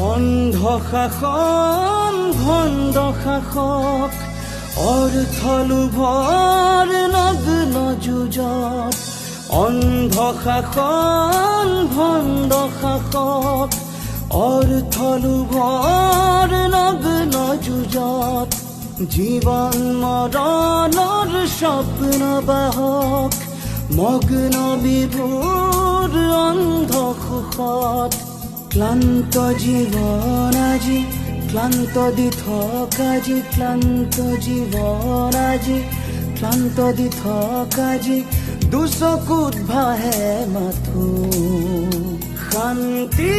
অন্ধ শাসন ভণ্ড শাসক অৰ্থলোভৰ নগ্ন যুঁজত, অন্ধ শাসন ভণ্ড শাসক অৰ্থলোভৰ নগ্ন যুঁজত, জীৱন মৰণৰ স্বপ্ন বাহক মগ্ন বিভোৰ অন্ধ সুখত। ক্লান্ত জীৱন আজি ক্লান্ত দি থকা আজি, ক্লান্ত জীৱন আজি ক্লান্ত দি থকা আজি, দুচকুত ভাহে মাথো শান্তি